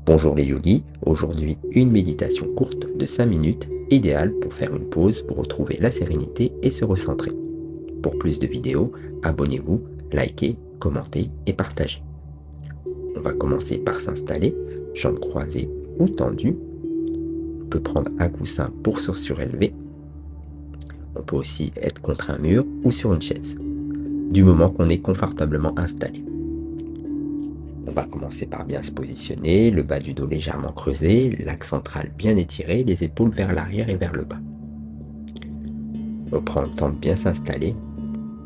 Bonjour les yogis, aujourd'hui une méditation courte de 5 minutes, idéale pour faire une pause pour retrouver la sérénité et se recentrer. Pour plus de vidéos, abonnez-vous, likez, commentez et partagez. On va commencer par s'installer, jambes croisées ou tendues. On peut prendre un coussin pour se surélever. On peut aussi être contre un mur ou sur une chaise, du moment qu'on est confortablement installé. On va commencer par bien se positionner, le bas du dos légèrement creusé, l'axe central bien étiré, les épaules vers l'arrière et vers le bas. On prend le temps de bien s'installer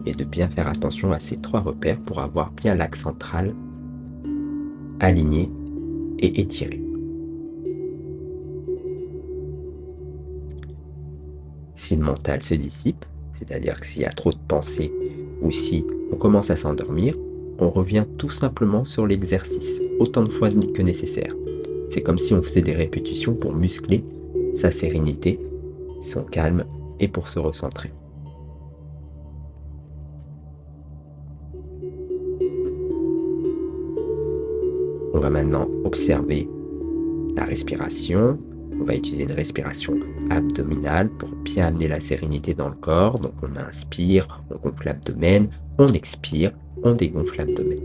et de bien faire attention à ces trois repères pour avoir bien l'axe central aligné et étiré. Si le mental se dissipe, c'est-à-dire que s'il y a trop de pensées ou si on commence à s'endormir, on revient tout simplement sur l'exercice, autant de fois que nécessaire. C'est comme si on faisait des répétitions pour muscler sa sérénité, son calme et pour se recentrer. On va maintenant observer la respiration. On va utiliser une respiration abdominale pour bien amener la sérénité dans le corps. Donc on inspire, on gonfle l'abdomen, on expire, on dégonfle l'abdomen.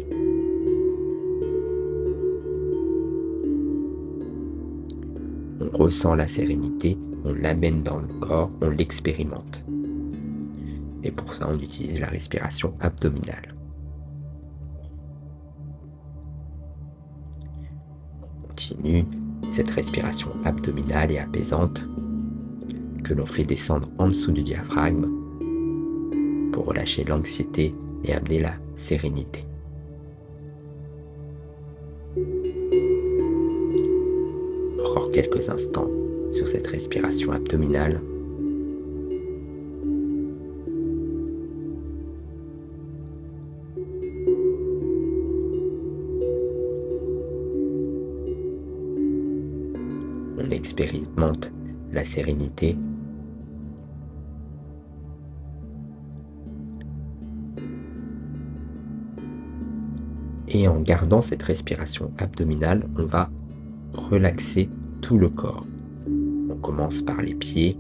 On ressent la sérénité, on l'amène dans le corps, on l'expérimente. Et pour ça, on utilise la respiration abdominale. On continue cette respiration abdominale et apaisante que l'on fait descendre en dessous du diaphragme pour relâcher l'anxiété et amener la sérénité. Encore quelques instants sur cette respiration abdominale. On expérimente la sérénité. Et en gardant cette respiration abdominale, on va relaxer tout le corps. On commence par les pieds.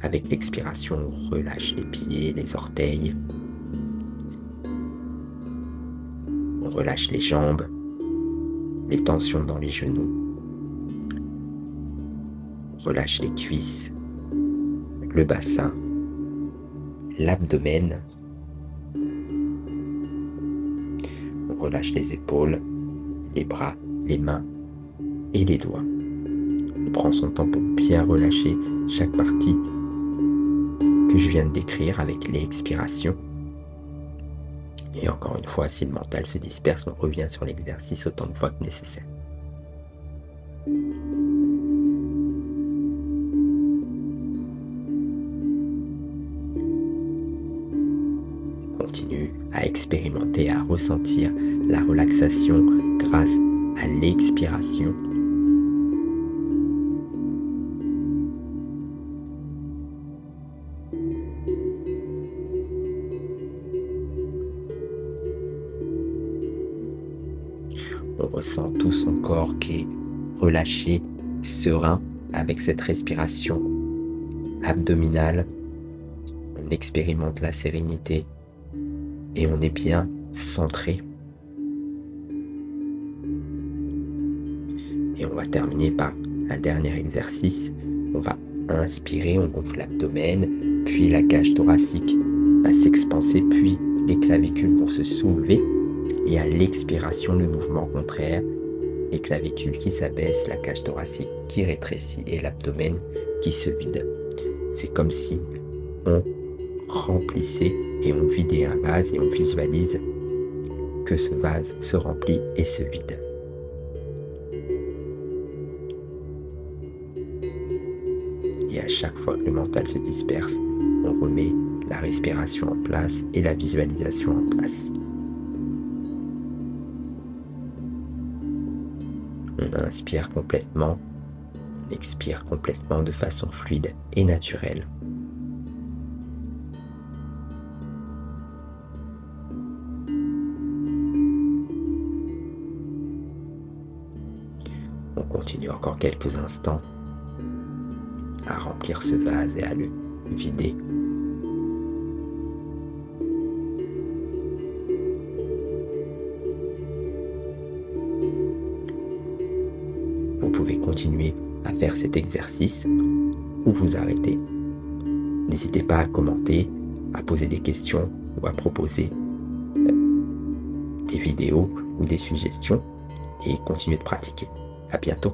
Avec l'expiration, on relâche les pieds, les orteils. On relâche les jambes, les tensions dans les genoux. On relâche les cuisses, le bassin, l'abdomen. On relâche les épaules, les bras, les mains et les doigts. On prend son temps pour bien relâcher chaque partie que je viens de décrire avec l'expiration. Et encore une fois, si le mental se disperse, on revient sur l'exercice autant de fois que nécessaire. On continue à expérimenter, à ressentir la relaxation grâce à l'expiration. On ressent tout son corps qui est relâché, serein avec cette respiration abdominale. On expérimente la sérénité et on est bien centré. Et on va terminer par un dernier exercice. On va inspirer, on gonfle l'abdomen, puis la cage thoracique va s'expanser, puis les clavicules vont se soulever. Et à l'expiration, le mouvement contraire, les clavicules qui s'abaissent, la cage thoracique qui rétrécit et l'abdomen qui se vide. C'est comme si on remplissait et on vidait un vase et on visualise que ce vase se remplit et se vide. Et à chaque fois que le mental se disperse, on remet la respiration en place et la visualisation en place. On inspire complètement, on expire complètement de façon fluide et naturelle. On continue encore quelques instants à remplir ce vase et à le vider. Vous pouvez continuer à faire cet exercice ou vous arrêter. N'hésitez pas à commenter, à poser des questions ou à proposer des vidéos ou des suggestions et continuez de pratiquer. À bientôt.